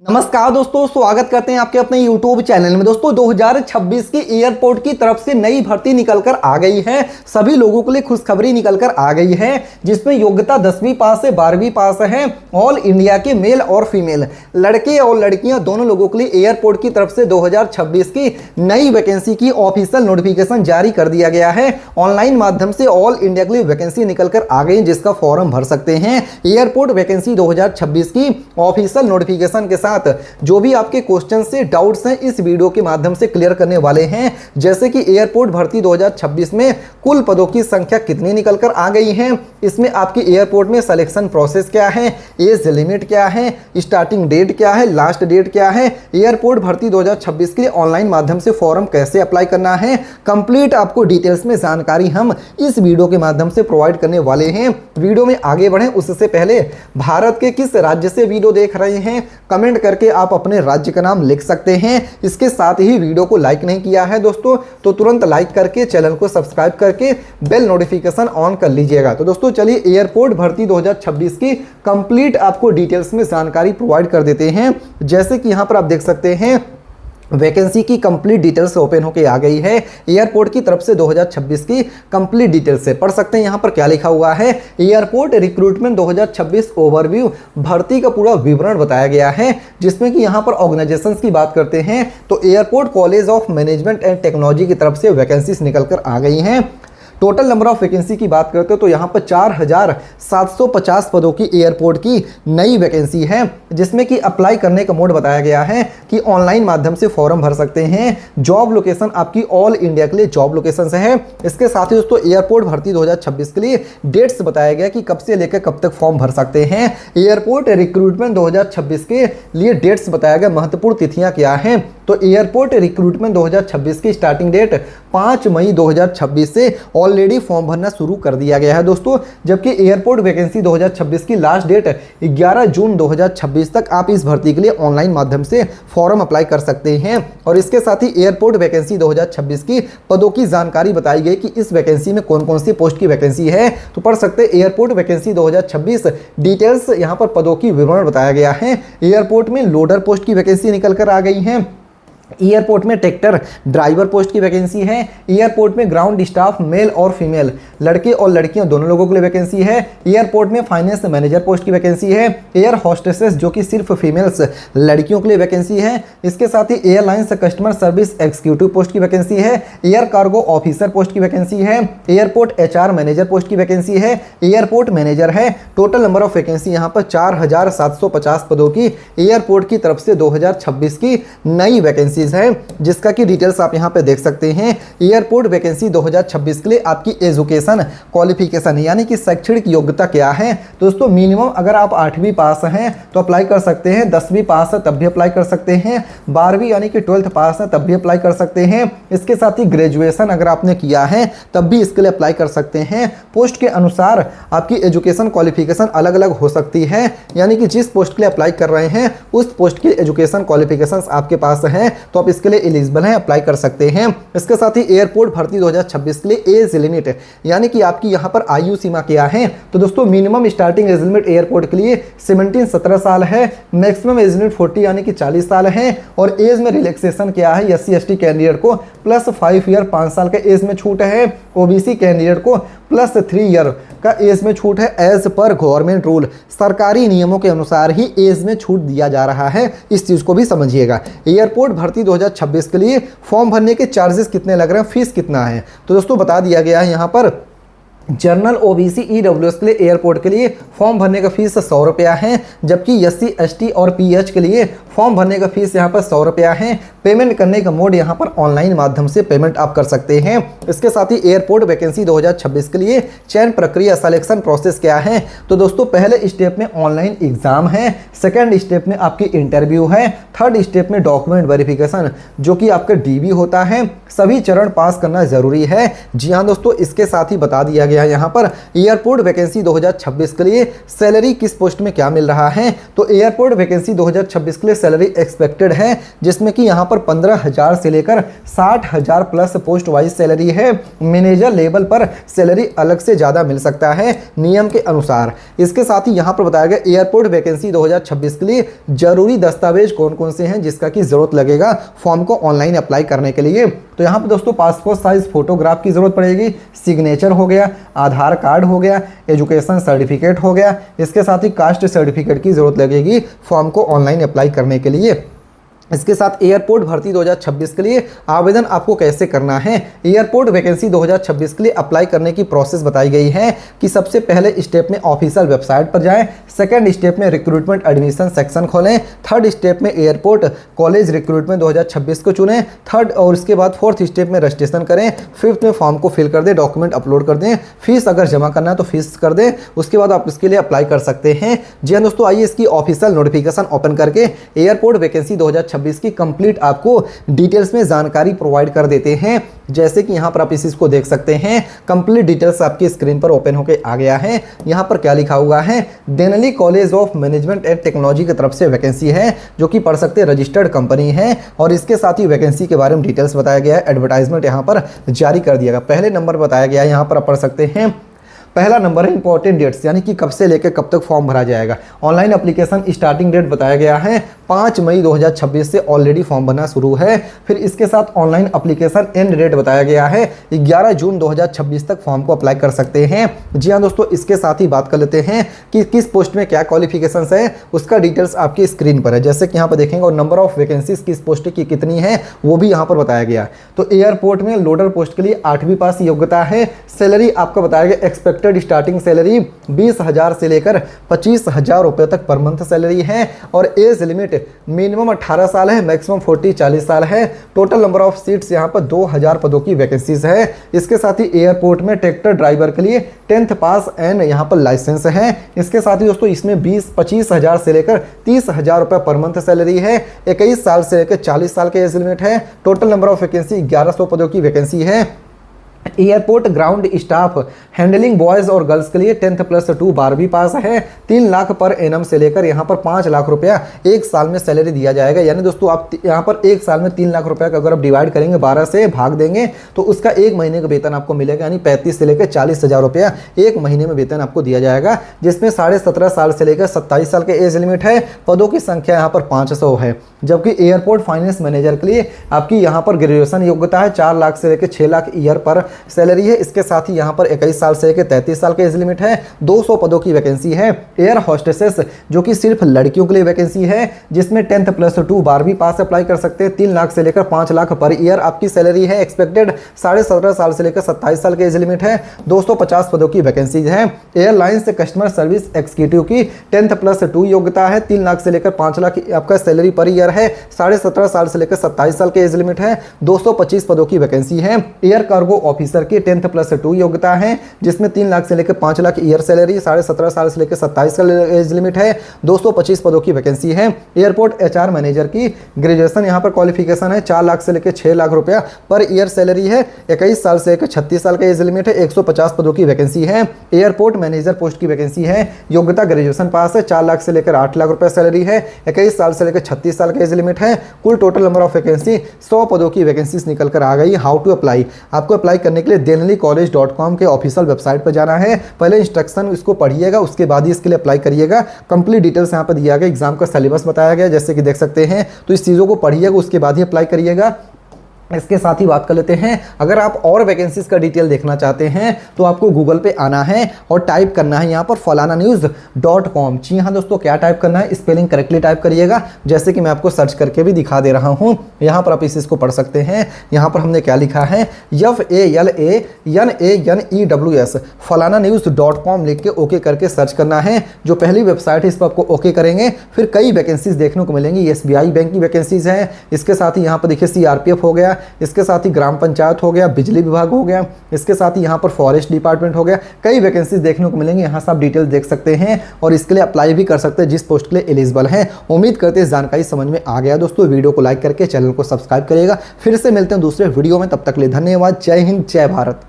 नमस्कार दोस्तों, स्वागत करते हैं आपके अपने YouTube चैनल में। दोस्तों 2026 की एयरपोर्ट की तरफ से नई भर्ती निकलकर आ गई है। सभी लोगों के लिए खुशखबरी निकलकर आ गई है, जिसमें योग्यता 10वीं पास से 12वीं पास है। ऑल इंडिया के मेल और फीमेल लड़के और लड़कियां दोनों लोगों के लिए एयरपोर्ट की तरफ से 2026 की नई वैकेंसी की ऑफिशियल नोटिफिकेशन जारी कर दिया गया है। ऑनलाइन माध्यम से ऑल इंडिया के लिए वैकेंसी निकलकर आ गई, जिसका फॉर्म भर सकते हैं। एयरपोर्ट वैकेंसी 2026 की ऑफिशियल नोटिफिकेशन के साथ जो भी आपके क्वेश्चन से डाउट्स हैं इस वीडियो के माध्यम से क्लियर करने वाले हैं। जैसे कि एयरपोर्ट भर्ती 2026 में कुल पदों की संख्या कितनी निकलकर आ गई है, इसमें आपकी एयरपोर्ट में सिलेक्शन प्रोसेस क्या है, एज लिमिट क्या है, स्टार्टिंग डेट क्या है, लास्ट डेट क्या है, एयरपोर्ट भर्ती 2026 के लिए ऑनलाइन माध्यम से फॉर्म कैसे अप्लाई करना है, कंप्लीट आपको डिटेल्स में जानकारी हम इस वीडियो के माध्यम से प्रोवाइड करने वाले हैं। वीडियो में आगे बढ़ें उससे पहले भारत के किस राज्य से वीडियो देख रहे हैं कमेंट करके आप अपने राज्य का नाम लिख सकते हैं। इसके साथ ही वीडियो को लाइक नहीं किया है दोस्तों तो तुरंत लाइक करके चैनल को सब्सक्राइब करके बेल नोटिफिकेशन ऑन कर लीजिएगा। तो दोस्तों चलिए एयरपोर्ट भर्ती 2026 की कंप्लीट आपको डिटेल्स में जानकारी प्रोवाइड कर देते हैं। जैसे कि यहाँ पर आप देख सकते हैं वैकेंसी की कंप्लीट डिटेल्स ओपन होके आ गई है। एयरपोर्ट की तरफ से 2026 की कंप्लीट डिटेल्स से पढ़ सकते हैं। यहाँ पर क्या लिखा हुआ है, एयरपोर्ट रिक्रूटमेंट 2026 ओवरव्यू, भर्ती का पूरा विवरण बताया गया है। जिसमें कि यहाँ पर ऑर्गेनाइजेशंस की बात करते हैं तो airport college of management and technology की तरफ से वैकेंसीज निकल कर आ गई हैं। टोटल नंबर ऑफ वैकेंसी की बात करते हो तो यहाँ पर 4750 पदों की एयरपोर्ट की नई वैकेंसी है। जिसमें कि अप्लाई करने का मोड बताया गया है कि ऑनलाइन माध्यम से फॉर्म भर सकते हैं। जॉब लोकेशन आपकी ऑल इंडिया के लिए जॉब लोकेशन से है। इसके साथ ही दोस्तों एयरपोर्ट भर्ती 2026 के लिए डेट्स बताया गया कि कब से लेकर कब तक फॉर्म भर सकते हैं। एयरपोर्ट रिक्रूटमेंट 2026 के लिए डेट्स बताया गया। महत्वपूर्ण तिथियां क्या हैं तो एयरपोर्ट रिक्रूटमेंट 2026 की स्टार्टिंग डेट 5 मई 2026 से ऑलरेडी फॉर्म भरना शुरू कर दिया गया है दोस्तों। जबकि एयरपोर्ट वैकेंसी 2026 की लास्ट डेट 11 जून 2026 तक आप इस भर्ती के लिए ऑनलाइन माध्यम से फॉर्म अप्लाई कर सकते हैं। और इसके साथ ही एयरपोर्ट वैकेंसी 2026 की पदों की जानकारी बताई गई कि इस वैकेंसी में कौन कौन सी पोस्ट की वैकेंसी है। तो पढ़ सकते हैं एयरपोर्ट वैकेंसी 2026 डिटेल्स, यहाँ पर पदों की विवरण बताया गया है। एयरपोर्ट में लोडर पोस्ट की वैकेंसी निकल कर आ गई है। एयरपोर्ट में ट्रैक्टर ड्राइवर पोस्ट की वैकेंसी है। एयरपोर्ट में ग्राउंड स्टाफ मेल और फीमेल लड़के और लड़कियां दोनों लोगों के लिए वैकेंसी है। एयरपोर्ट में फाइनेंस मैनेजर पोस्ट की वैकेंसी है। एयर होस्टेसेस जो कि सिर्फ फीमेल्स लड़कियों के लिए वैकेंसी है। इसके साथ ही airlines customer service executive post की वैकेंसी है। एयर कार्गो ऑफिसर पोस्ट की वैकेंसी है। एयरपोर्ट HR मैनेजर पोस्ट की वैकेंसी है। एयरपोर्ट मैनेजर है। टोटल नंबर ऑफ वैकेंसी यहाँ पर 4750 पदों की एयरपोर्ट की तरफ से 2026 की नई वैकेंसी है। जिसका की डिटेल्स आप यहां पे देख सकते हैं। एयरपोर्ट वैकेंसी 2026 के लिए आपकी एजुकेशन क्वालिफिकेशन यानी कि शैक्षणिक योग्यता क्या है दोस्तों। मिनिमम अगर आप 8वीं पास हैं तो अप्लाई कर सकते हैं। 10वीं पास है तब भी अप्लाई कर सकते हैं। 12वीं यानी कि 12th पास है तब भी अप्लाई कर सकते हैं। इसके साथ ही ग्रेजुएशन अगर आपने किया है तब भी इसके लिए अप्लाई कर सकते हैं। पोस्ट के अनुसार आपकी एजुकेशन क्वालिफिकेशन अलग अलग हो सकती है। यानी कि जिस पोस्ट के लिए अप्लाई कर रहे हैं उस पोस्ट की एजुकेशन क्वालिफिकेशन आपके पास है तो आप इसके लिए एलिजिबल हैं, अप्लाई कर सकते हैं। इसके साथ ही एयरपोर्ट भर्ती 2026 के लिए एज लिमिट यानी कि आपकी यहां पर आयु सीमा क्या है तो दोस्तों minimum starting age limit airport के लिए 17 साल है। मैक्सिमम एज लिमिट 40 यानी कि 40 साल है। और एज में रिलैक्सेशन क्या है, SC/ST कैंडिडेट को +5 ईयर 5 साल के एज में छूट है। OBC कैंडिडेट को +3 ईयर का एज में छूट है। एज पर गवर्नमेंट रूल सरकारी नियमों के अनुसार ही एज में छूट दिया जा रहा है, इस चीज को भी समझिएगा। एयरपोर्ट भर्ती 2026 के लिए फॉर्म भरने के चार्जेस कितने लग रहे हैं, फीस कितना है तो दोस्तों बता दिया गया है यहाँ पर। जनरल OBC EWS के लिए एयरपोर्ट के लिए फॉर्म भरने का फीस 100 रुपया है। जबकि SC/ST और PH के लिए फॉर्म भरने का फीस यहाँ पर 100 रुपया है। पेमेंट करने का मोड यहाँ पर ऑनलाइन माध्यम से पेमेंट आप कर सकते हैं। इसके साथ ही एयरपोर्ट वैकेंसी 2026 के लिए चयन प्रक्रिया सिलेक्शन प्रोसेस क्या है तो दोस्तों पहले स्टेप में ऑनलाइन एग्जाम है। सेकेंड स्टेप में आपकी इंटरव्यू है। थर्ड स्टेप में डॉक्यूमेंट वेरिफिकेशन जो कि आपका DB होता है। सभी चरण पास करना जरूरी है। जी हाँ दोस्तों, इसके साथ ही बता दिया गया गया है यहाँ पर एयरपोर्ट वैकेंसी 2026 के लिए सैलरी किस पोस्ट में क्या मिल रहा है। तो एयरपोर्ट वैकेंसी 2026 के लिए सैलरी एक्सपेक्टेड है, जिसमें कि यहाँ पर 15,000 से लेकर 60,000 प्लस पोस्ट वाइज सैलरी है। मैनेजर लेवल पर सैलरी अलग से ज़्यादा मिल सकता है नियम के अनुसार। इसके साथ ही यहाँ पर बताया गया एयरपोर्ट वैकेंसी 2026 के लिए जरूरी दस्तावेज कौन कौन से हैं जिसका की जरूरत लगेगा फॉर्म को ऑनलाइन अप्लाई करने के लिए। तो यहाँ पर दोस्तों पासपोर्ट साइज फोटोग्राफ की जरूरत पड़ेगी, सिग्नेचर हो गया, आधार कार्ड हो गया, एजुकेशन सर्टिफिकेट हो गया, इसके साथ ही कास्ट सर्टिफिकेट की जरूरत लगेगी फॉर्म को ऑनलाइन अप्लाई करने के लिए। इसके साथ एयरपोर्ट भर्ती 2026 के लिए आवेदन आपको कैसे करना है। एयरपोर्ट वैकेंसी 2026 के लिए अप्लाई करने की प्रोसेस बताई गई है कि सबसे पहले स्टेप में ऑफिशियल वेबसाइट पर जाएं, सेकंड स्टेप में रिक्रूटमेंट एडमिशन सेक्शन खोलें, थर्ड स्टेप में एयरपोर्ट कॉलेज रिक्रूटमेंट 2026 को चुनें, थर्ड और उसके बाद फोर्थ स्टेप में रजिस्ट्रेशन करें, फिफ्थ में फॉर्म को फिल कर दें, डॉक्यूमेंट अपलोड कर दें, फीस अगर जमा करना है तो फीस कर दें, उसके बाद आप इसके लिए अप्लाई कर सकते हैं। जी हाँ दोस्तों, आइए इसकी ऑफिशियल नोटिफिकेशन ओपन करके एयरपोर्ट वैकेंसी 2026 की कंप्लीट आपको डिटेल्स में जानकारी प्रोवाइड कर देते हैं। जैसे कि यहाँ पर आप इस चीज को देख सकते हैं, कंप्लीट डिटेल्स आपकी स्क्रीन पर ओपन होकर आ गया है। यहाँ पर क्या लिखा हुआ है, देनली college of management and technology की तरफ से वैकेंसी है जो कि पढ़ सकते रजिस्टर्ड कंपनी है। और इसके साथ ही वैकेंसी के बारे में डिटेल्स बताया गया है, एडवर्टाइजमेंट यहाँ पर जारी कर दिया गया। पहले नंबर बताया गया है, यहाँ पर आप पढ़ सकते हैं। पहला नंबर है इंपॉर्टेंट डेट्स, यानी कि कब से लेकर कब तक फॉर्म भरा जाएगा। ऑनलाइन एप्लीकेशन स्टार्टिंग डेट बताया गया है 5 मई 2026 से ऑलरेडी फॉर्म भरना शुरू है। फिर इसके साथ ऑनलाइन एप्लीकेशन एंड डेट बताया गया है 11 जून 2026 तक फॉर्म को अप्लाई कर सकते हैं। जी हाँ दोस्तों, इसके साथ ही बात कर लेते हैं कि किस पोस्ट में क्या क्वालिफिकेशंस है, उसका डिटेल्स आपकी स्क्रीन पर है। जैसे कि यहाँ पर देखेंगे, और नंबर ऑफ वैकेंसीज किस पोस्ट की कितनी है वो भी यहाँ पर बताया गया है। तो एयरपोर्ट में लोडर पोस्ट के लिए 8वीं पास योग्यता है। सैलरी आपका बताया गया एक्सपेक्टेड स्टार्टिंग सैलरी 20,000 से लेकर 25,000 रुपए तक पर मंथ सैलरी है। और एज लिमिट मिनिमम 18 साल है, मैक्सिमम 40 साल है। टोटल नंबर ऑफ सीट्स यहाँ पर 2000 पदों की वैकेंसीज है। इसके साथ ही एयरपोर्ट में ट्रैक्टर ड्राइवर के लिए 10th पास एंड यहाँ पर लाइसेंस है। इसके साथ ही दोस्तों इसमें 25,000 से लेकर 30,000 रुपए पर मंथ सैलरी है। 21 साल से लेकर 40 साल के एज लिमिट है। टोटल नंबर ऑफ वैकेंसी 1100 पदों की वैकेंसी है। Airport ground staff handling boys और गर्ल्स के लिए 10th प्लस 2 12वीं पास है। 3 लाख पर एनम से लेकर यहाँ पर 5 लाख रुपया एक साल में सैलरी दिया जाएगा। यानी दोस्तों आप यहाँ पर एक साल में 3 लाख रुपया का अगर आप डिवाइड करेंगे 12 से भाग देंगे तो उसका एक महीने का वेतन आपको मिलेगा, यानी 35 से लेकर 40,000 रुपया एक महीने में वेतन आपको दिया जाएगा, जिसमें 17.5 साल से लेकर 27 साल के एज लिमिट है। पदों की संख्या यहाँ पर 500 है। जबकि एयरपोर्ट फाइनेंस मैनेजर के लिए आपकी यहाँ पर ग्रेजुएशन योग्यता है, 4 लाख से लेकर 6 लाख ईयर पर सैलरी है। इसके साथ ही यहाँ पर 21 साल से लेकर 33 साल के एज लिमिट है। 200 पदों की वैकेंसी है। एयर होस्टेसेस जो कि सिर्फ लड़कियों के लिए वैकेंसी है, जिसमें 10th प्लस 2 12वीं पास अप्लाई कर सकते हैं। 3 लाख से लेकर 5 लाख पर ईयर आपकी सैलरी है एक्सपेक्टेड। 17.5 साल से लेकर 27 साल के एज लिमिट है। 250 पदों की वैकेंसी है। एयरलाइंस से कस्टमर सर्विस एक्जीक्यूटिव की 10th प्लस 2 योग्यता है। 3 लाख से लेकर 5 लाख आपका सैलरी पर ईयर है। 17.5 साल से लेकर 27 साल के एज लिमिट है। 225 पदों की वैकेंसी है। एयर कार्गो ऑफिसर की 10th प्लस 2 योग्यता है, जिसमें 3 लाख से लेकर 5 लाख ईयर सैलरी, 17.5 साल से लेकर 27 साल एज लिमिट है। 225 पदों की वैकेंसी है। एयरपोर्ट एचआर मैनेजर की ग्रेजुएशन यहाँ पर क्वालिफिकेशन है, 4 लाख से लेकर 6 लाख रुपया पर ईयर सैलरी है। 21 साल से लेकर 36 साल का एज लिमिट है। 150 पदों की वैकेंसी है। एयरपोर्ट मैनेजर पोस्ट की वैकेंसी है, योग्यता ग्रेजुएशन पास है, 4 लाख से लेकर 8 लाख रुपया सैलरी है। 21 साल से लेकर 36 साल का एज लिमिट है। कुल टोटल नंबर ऑफ वैकेंसी 100 पदों की वैकेंसीज निकल कर आ गई। हाउ टू अप्लाई, आपको अप्लाई करने के लिए denalicollege.com के ऑफिशियल वेबसाइट पर जाना है। पहले इंस्ट्रक्शन इसको पढ़िएगा, उसके बाद ही इसके लिए अप्लाई करिएगा। कंप्लीट डिटेल्स यहाँ पर दिया गया, एग्जाम का सिलेबस बताया गया जैसे कि देख सकते हैं। तो इस चीज़ों को पढ़िएगा, उसके बाद ही अप्लाई करिएगा। इसके साथ ही बात कर लेते हैं, अगर आप और वैकेंसीज का डिटेल देखना चाहते हैं तो आपको गूगल पे आना है और टाइप करना है यहाँ पर falananews.com। जी हाँ दोस्तों, क्या टाइप करना है, स्पेलिंग करेक्टली टाइप करिएगा, जैसे कि मैं आपको सर्च करके भी दिखा दे रहा हूँ। यहाँ पर आप इस चीज़ को पढ़ सकते हैं। यहाँ पर हमने क्या लिखा है, FALANANEWS falananews.com लिख के ओके करके सर्च करना है। जो पहली वेबसाइट है इस पर आपको ओके करेंगे, फिर कई वैकेंसीज देखने को मिलेंगी। SBI बैंक की वैकेंसीज है। इसके साथ ही यहाँ पर देखिए CRPF हो गया, इसके साथ ही ग्राम पंचायत हो गया, बिजली विभाग हो गया, इसके साथ ही यहाँ पर फॉरेस्ट डिपार्टमेंट हो गया। कई वैकेंसीज देखने को मिलेंगी, यहाँ से आप डिटेल्स देख सकते हैं और इसके लिए अप्लाई भी कर सकते हैं जिस पोस्ट के लिए एलिजिबल हैं। उम्मीद करते हैं जानकारी समझ में आ गया दोस्तों। वीडियो को लाइक करके चैनल को सब्सक्राइब करिएगा। फिर से मिलते हैं दूसरे वीडियो में, तब तक के लिए धन्यवाद। जय हिंद, जय भारत।